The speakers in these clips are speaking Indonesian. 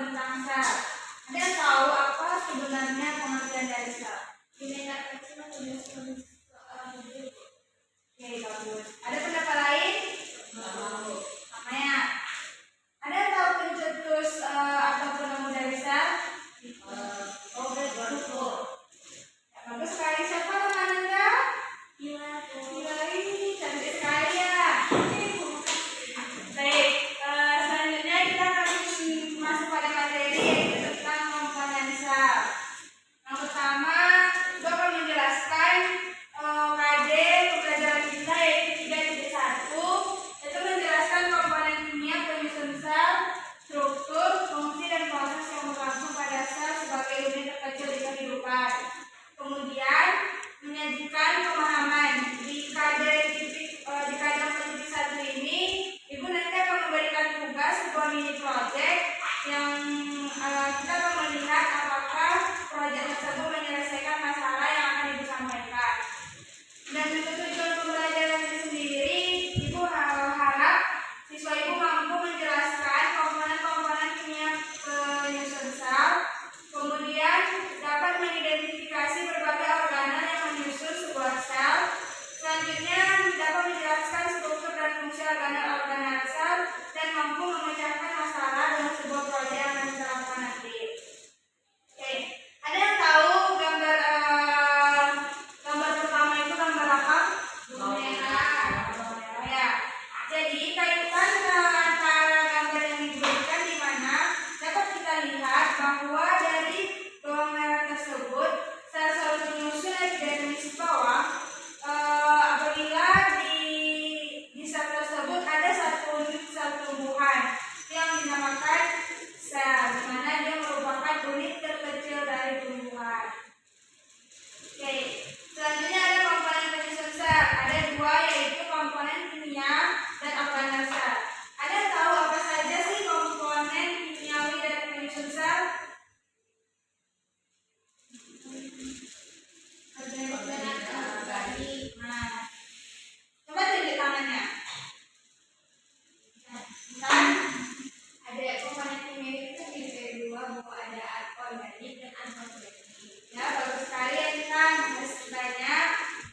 tentang sel. Ada yang tahu apa sebenarnya pengertian dari sel? Oke, bagus. Ada pendapat lain? Namanya. Ada yang tahu pencetus atau penemu dari sel? Bagus sekali. Siapa teman Anda? Hilary, cantik sekali ya. Baik, selanjutnya kita akan masuk pada materi yaitu tentang komponen sel. Yang pertama, kita akan menjelaskan KD pembelajaran kita yaitu 3.1, yaitu menjelaskan komponen kimia penyusun sel, struktur, fungsi dan proses yang berlangsung pada sel sebagai unit terkecil di kehidupan. Kemudian menyajikan pemahaman di kadang titik 1 ini, Ibu nanti akan memberikan tugas sebuah mini project yang kita akan melihat apakah proyek tersebut menyelesaikan masalah yang akan Ibu sampaikan. Dan untuk tujuan pembelajaran itu sendiri, Ibu harap siswa Ibu mampu menjelaskan komponen-komponen kimia penyusun sel, kemudian dapat mengidentifikasi berbagai organel yang menyusun sebuah sel. Selanjutnya dapat menjelaskan struktur dan fungsi organel sel dan mampu memecahkan masalah dalam sebuah proyek yang akan kita lakukan nanti. Oke, ada yang tahu gambar pertama itu gambar apa? Merah ya. Jadi kaitan antara gambar yang diberikan di mana dapat kita lihat bahwa dari bawang merah tersebut sel-sel penyusun yang definisi bawah, apabila di sel tersebut ada satu unit sel tumbuhan yang dinamakan sel, di mana dia merupakan unit terkecil dari tumbuhan. Oke, selanjutnya ada komponen penyusun sel. Ada dua, yaitu komponen kimia dan organel sel. Ada yang tahu apa saja sih komponen kimiawi dari penyusun sel? Coba tunjuk tangannya. Ada komponen kimia itu dari dua, buku ada organik dan anorganik. Ya, bagus sekali ya kan, masih banyak.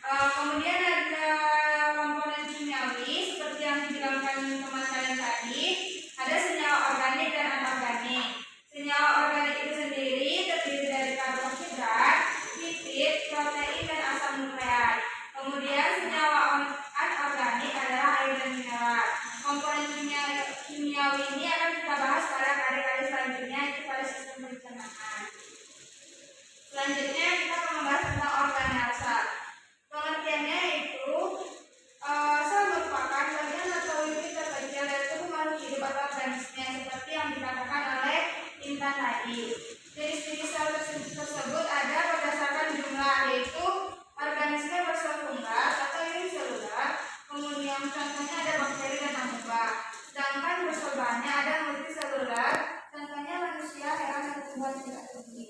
Kemudian ada komponen kimiawi seperti yang dibilangkan teman kalian tadi. Ada senyawa organik dan anorganik. Senyawa organik itu sendiri terdiri dari karbohidrat, lipid, protein dan asam nukleat. Kemudian senyawa anorganik adalah air dan mineral. Komponen kimiawi ini akan kita bahas pada kali-kali selanjutnya, itu pada sistem pencernaan. Selanjutnya kita akan membahas tentang organel sel. Pengertiannya itu sel merupakan bagian atau unit terkecil dari tubuh makhluk hidup atau organisme seperti yang dikatakan oleh Intan tadi. Jenis-jenis sel tersebut ada berdasarkan jumlah, yaitu organisme bersel tunggal atau uniselular. Kemudian contohnya ada bakteri dan amoeba. Sedangkan berselbannya ada multiselular, contohnya manusia, hewan dan tumbuhan tidak tinggi.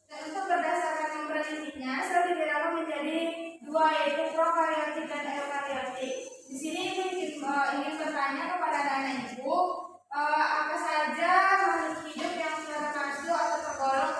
Dan untuk berdasarkan membran intinya, sel dibedakan menjadi dua, yaitu prokariotik dan eukariotik. Di sini ingin bertanya kepada anak-anak ibu, apa saja makhluk hidup yang secara kasu atau tergolong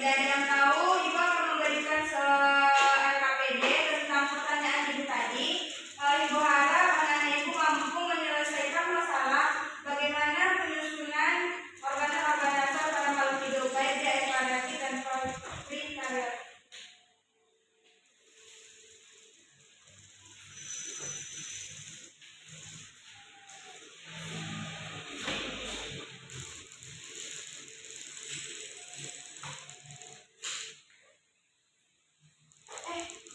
ada yang tahu, Ibu akan memberikan LKPD tentang pertanyaan Ibu tadi. Ibu harap anak-anak Ibu mampu menyelesaikan masalah bagaimana penyusunan organ-organ pada makhluk hidup baik di eukaryotik dan prokaryotik.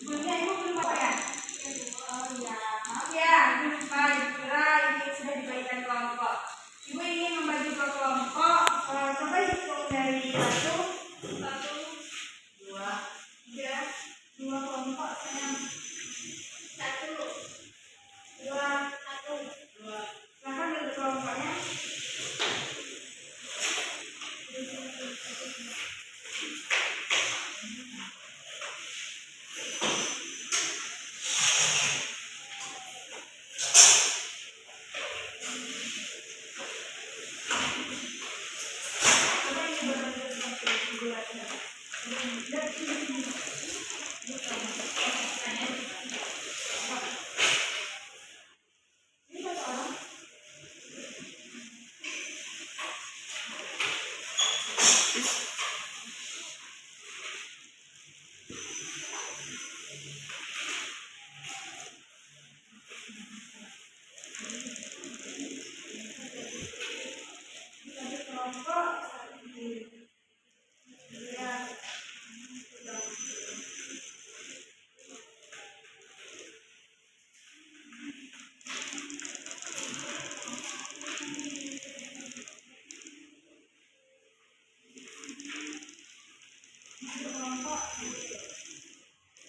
Bunda Ibu belum apa ya? Oh ya, maaf ya, Ibu lupa kira ini sudah dibagikan kelompok. Ibu ingin membagi ke kelompok. Coba hitung dari satu, dua, tiga, dua kelompok sayang. Satu, dua, satu, dua. Silahkan bentuk kelompoknya.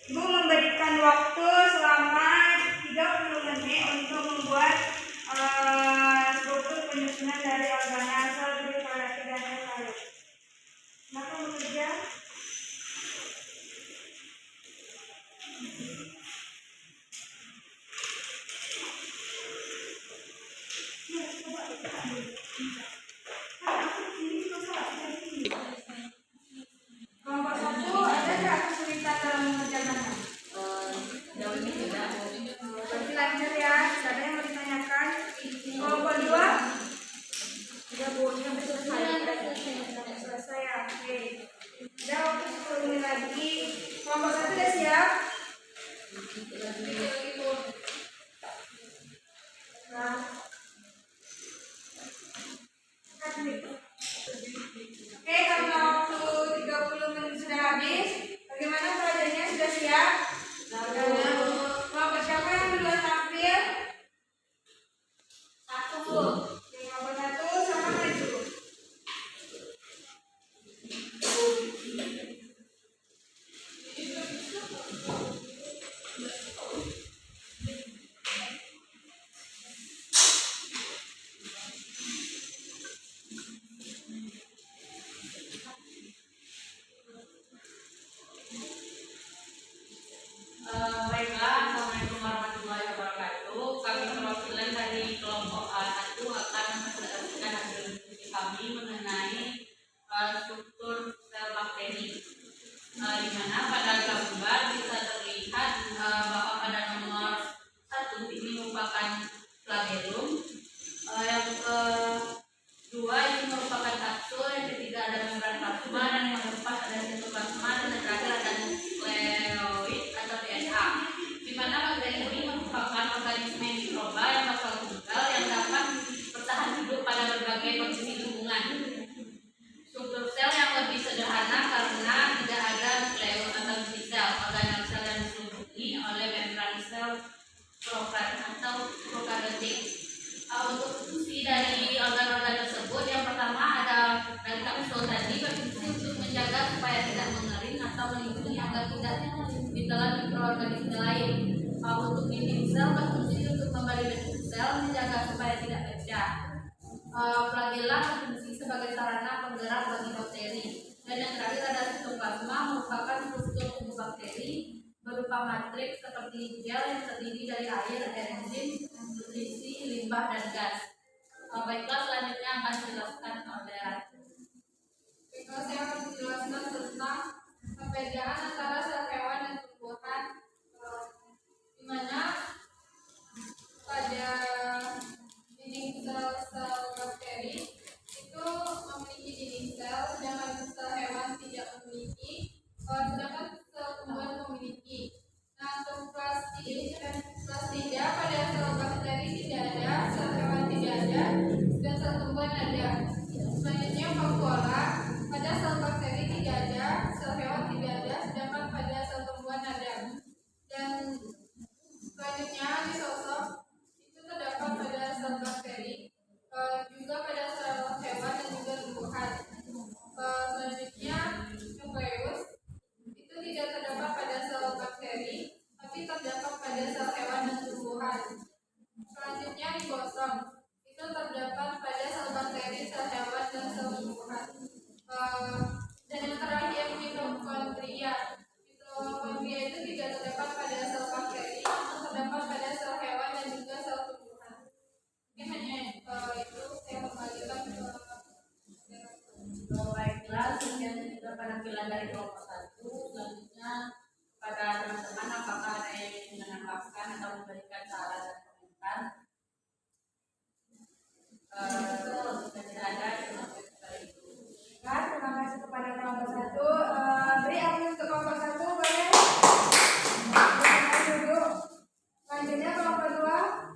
Ibu memberikan waktu selama 30 menit untuk membuat struktur penyusunan dari organel eukaryotik dan eukaryotik. Kenapa bekerja? Kelompok satu, ada nggak kesulitan dalam mengerjakannya? Jauh ini tidak. Berarti lanjut ya, ada yang mau ditanyakan? Kelompok dua? Tidak boleh sampai selesai. Selesai ya, oke. Ada waktu 10 menit lagi. Kelompok satu udah siap? Nah. Oke, karena waktu 30 menit sudah habis, bagaimana pelajarannya sudah siap? Kelompok siapa yang duluan tampil? Satu. Oke, kelompok satu sama maju. Baiklah, Assalamualaikum warahmatullahi wabarakatuh. Kami perwakilan dari kelompok A1 akan mempresentasikan hasil diskusi kami mengenai struktur sel bakteri. Di mana pada gambar bisa terlihat bahwa pada nomor 1 ini merupakan flagellum, yang kedua ini merupakan kapsul, yang ketiga ada membran plasma, dan yang keempat ada sitoplasma, dan yang terakhir ada nukleoid atau DNA. Di mana bakteri ini merupakan organisme mikroba yang makrotugal yang dapat bertahan hidup pada berbagai kondisi lingkungan. Struktur sel yang lebih sederhana karena tidak ada nukleus atau inti sel. Organel sel yang diselimuti oleh membran sel atau prokaryotik. Untuk fungsi dari organ-organ tersebut, yang pertama ada dari kapsul tadi berfungsi untuk menjaga supaya tidak mengering atau melindungi agar tidak ditelan mikroorganisme lain. Untuk dinding sel berfungsi untuk memberi bentuk sel, menjaga supaya tidak pecah. Flagella berfungsi sebagai sarana penggerak bagi bakteri. Dan yang terakhir ada sitoplasma, merupakan struktur tubuh bakteri berupa matriks seperti gel yang terdiri dari air, enzim, nutrisi, limbah, dan gas. Baiklah, selanjutnya akan dijelaskan oleh Ratu. Saya akan menjelaskan tentang penjajahan antara sel hewan dan tumbuhan, di mana pada dinding sel-sel bakteri itu memiliki dinding sel, sedangkan sel hewan tidak memiliki, sedangkan sel tumbuhan memiliki. Nah, untuk kelas 3 pada sel bakteri tidak ada, sel hewan tidak ada, dan sel tumbuhan ada. Selanjutnya vakuola, pada sel bakteri tidak ada, sel hewan tidak ada, sedangkan pada sel tumbuhan ada. Dan selanjutnya lisosom itu terdapat pada sel bakteri, juga pada sel hewan dan juga tumbuhan. Selanjutnya nukleus itu tidak terdapat pada sel bakteri, tapi terdapat pada sel hewan dan tumbuhan. Selanjutnya ribosom itu terdapat pada sel bakteri, sel hewan dan sel tumbuhan. Dan yang terakhir mitokondria. Mitokondria itu tidak terdapat pada sel bakteri, namun terdapat pada sel hewan dan juga sel tumbuhan. Mungkin hanya itu saya kembalikan ke Baiklah, sekian juga penampilan dari kelompok 1. Selanjutnya pada teman-teman, apakah ada yang ingin menambahkan atau memberikan saran dan komentar? Jika tidak ada, terima kasih. Terima kasih kepada kelompok 1. Beri aplaus untuk kelompok 1, boleh? Duduk. Selanjutnya kelompok 2.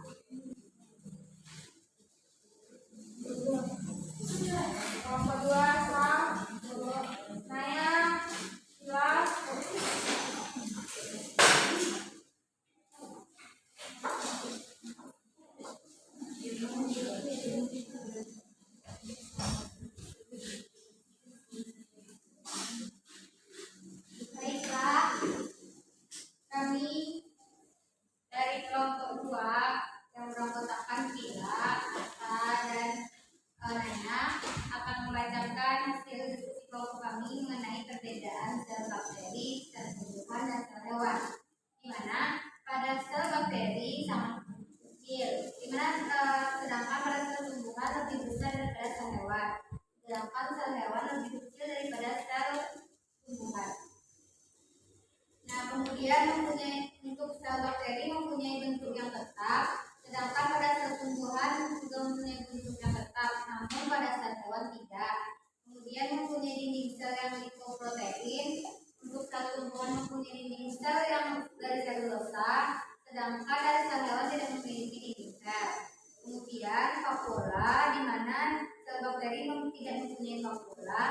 Kelompok 2, Sam. Naya. Silas. Baiklah, kami dari kelompok 2 yang beranggotakan Vila, Ata, dan Nana akan membacakan hasil diskusi kelompok kami mengenai perbedaan sel bakteri, sel tumbuhan, dan sel hewan. Di mana pada sel bakteri sangat kecil, di mana sedangkan pada sel tumbuhan lebih besar daripada sel hewan, sedangkan sel hewan lebih kecil daripada sel tumbuhan. Nah, kemudian untuk sel bakteri mempunyai bentuk yang tetap, sedangkan pada sel tumbuhan juga mempunyai bentuk yang tetap, namun pada sel hewan tidak. Kemudian mempunyai dinding sel yang lipoprotein, untuk sel tumbuhan mempunyai dinding sel yang dari selulosa, sedangkan dari sel hewan tidak memiliki dinding sel. Kemudian vakuola, di mana sel bakteri tidak mempunyai vakuola.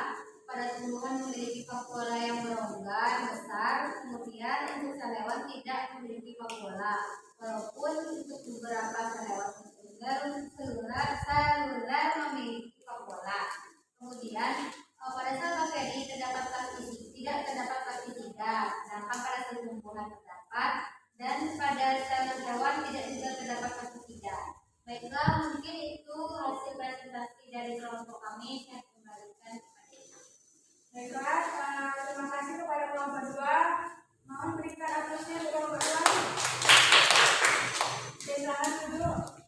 Pada tumbuhan memiliki vakuola yang berongga besar, kemudian untuk sel hewan tidak memiliki vakuola, walaupun untuk beberapa sel hewan seluler memiliki vakuola. Kemudian pada sel bakteri tidak terdapat plastisida, sedangkan pada sel tumbuhan terdapat, dan pada sel hewan tidak juga terdapat plastisida. Baiklah, mungkin itu hasil presentasi dari kelompok kami. Saya kembalikan kepada Baiklah, terima kasih kepada kelompok 2. Mohon berikan aplausnya untuk kelompok 2. Silakan duduk.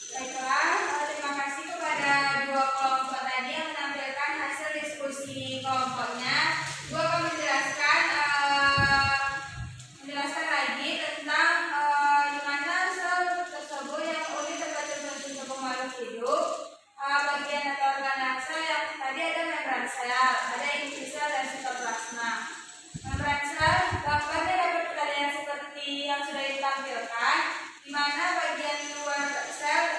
Baiklah, terima kasih kepada dua kelompok tadi yang menampilkan hasil diskusi kelompoknya. Gue akan menjelaskan lagi tentang gimana sel tersebut yang unik terbentuk dari sebuah makhluk hidup. Bagian atau organ sel yang tadi ada membran sel, ada inti sel dan sitoplasma. Membran sel gambarnya dapat terlihat seperti yang sudah ditampilkan, di mana bagian luar sel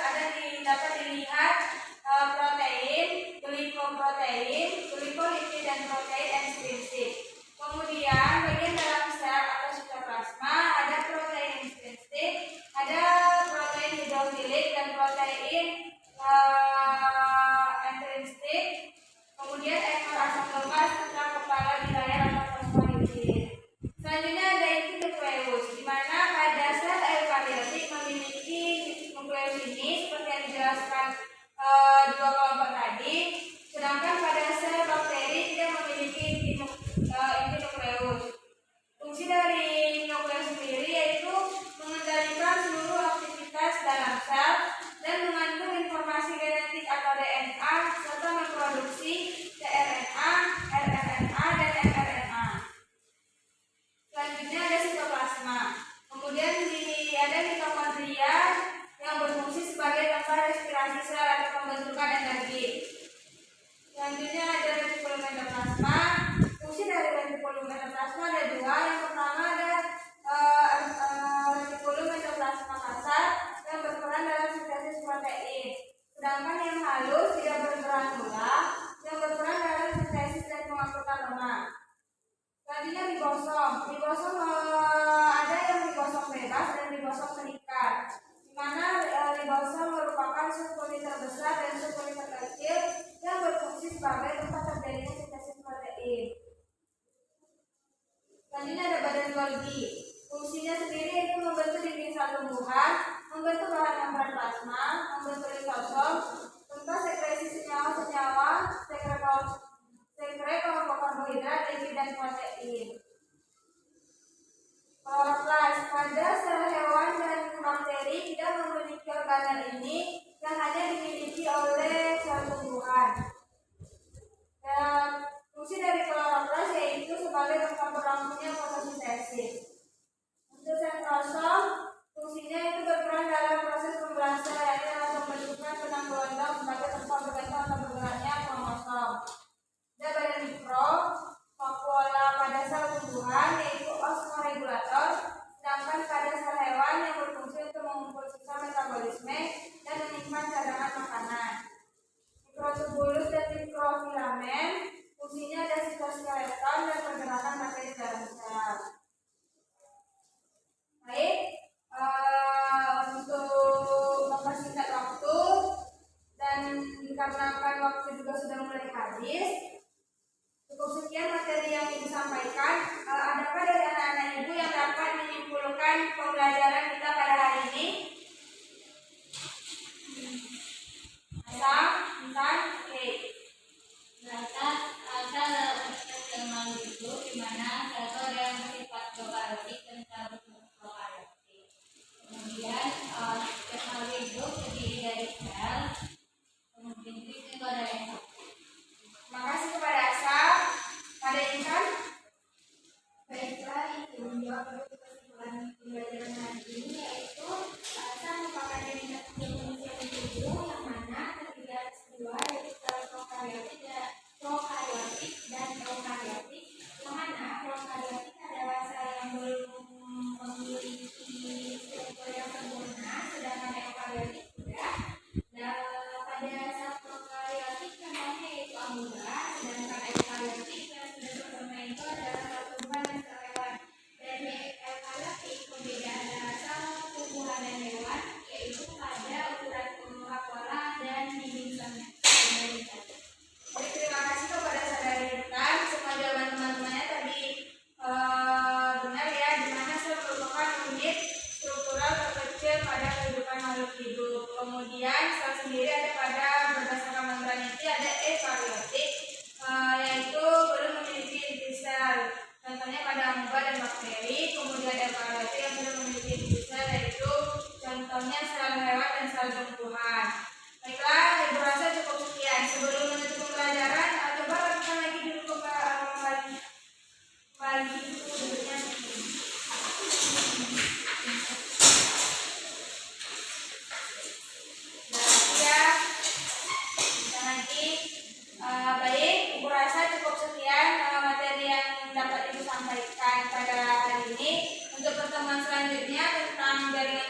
dapat dilihat protein, glikoprotein, glikolipid, dan protein ekstrinsik. Kemudian bagian dalam sel atau sitoplasma ada protein ekstrinsik, ada protein hidrofilik dan protein intrinsik. Kemudian ekor asam lemak serta kepala di layar atau fosfolipid. Selanjutnya ada inti nukleus, di mana pada sel eukariotik memiliki nukleus ini seperti yang dijelaskan dua kelompok tadi, sedangkan pada sel bakteri tidak memiliki Selanjutnya ribosom. Ribosom ada yang ribosom bebas dan ribosom terikat. Di mana ribosom merupakan subunit terbesar dan subunit terkecil yang berfungsi sebagai tempat terjadinya sintesis protein. Selanjutnya ada badan Golgi. Fungsinya sendiri yaitu membentuk dinding sel tumbuhan, membentuk bahan membran plasma, membentuk lisosom, serta sekresi senyawa-senyawa, sekret karbohidrat, lipid dan protein. Kloroplas pada sel hewan dan bakteri tidak memiliki organel ini yang hanya dimiliki oleh sel tumbuhan. Dan fungsi dari kloroplas yaitu sebagai tempat berlangsungnya fotosintesis. Untuk sentrosom, fungsinya itu berperan dalam proses pembelahan sel yaitu dalam pembentukan benang gelondong sebagai tempat berbentuk atau bergeraknya kromosom. Dan badan mikro, vakuola pada sel tumbuhan yaitu osmoregulator, sedangkan pada sel hewan yang berfungsi untuk mengumpul sisa metabolisme dan menyimpan cadangan makanan. Mikrotubulus dan mikrofilamen, fungsinya ada sitoskeleton dan pergerakan bakteri dalam sel. Baik, untuk mempersingkat waktu dan dikarenakan waktu juga sudah mulai habis, cukup sekian materi yang ibu sampaikan. Adakah dari anak-anak ibu yang dapat menyimpulkan pembelajaran kita pada hari ini? Intan, oke. Itu di mana satu yang bersifat prokaryotik dan satu prokaryotik. Kemudian setiap hal itu terdiri dari sel, kemudian itu ada yang Terima kasih kepada Asaf. Pada Intan. baiklah, itu menjawab kesimpulan pembelajaran hari ini yaitu sel merupakan unit fungsi tubuh yang mana terdiri atas dua yaitu sel prokaryotik dan eukaryotik. Yang mana prokaryotik adalah sel yang belum memiliki struktur yang sempurna, sedangkan eukaryotik sudah. Dan pada sel prokaryotik contohnya yaitu amoeba, sedangkan eukaryotik yang sudah sempurna itu adalah sel tumbuhan dan sel hewan. Dan eukaryotik perbedaan antara sel tumbuhan dan hewan yaitu pada ukuran vakuola dan dinding selnya. Baik, terima kasih kepada saudari Intan. Semua jawaban teman-temannya tadi benar ya, di mana sel merupakan unit struktural terkecil pada kehidupan makhluk hidup. Kemudian sel sendiri ada pada berdasarkan membran inti ada eukaryotik, yaitu belum memiliki inti sel. Contohnya pada amoeba dan bakteri. Kemudian eukaryotik yang sudah memiliki inti sel yaitu contohnya sel hewan dan sel tumbuhan. Baiklah, ibu rasa cukup sekian. Sebelum menutup pembelajaran, coba lakukan lagi dulu kembali duduknya. Ya, bisa lagi. Baik, ibu rasa cukup sekian materi yang dapat ibu sampaikan pada hari ini. Untuk pertemuan selanjutnya tentang jaringan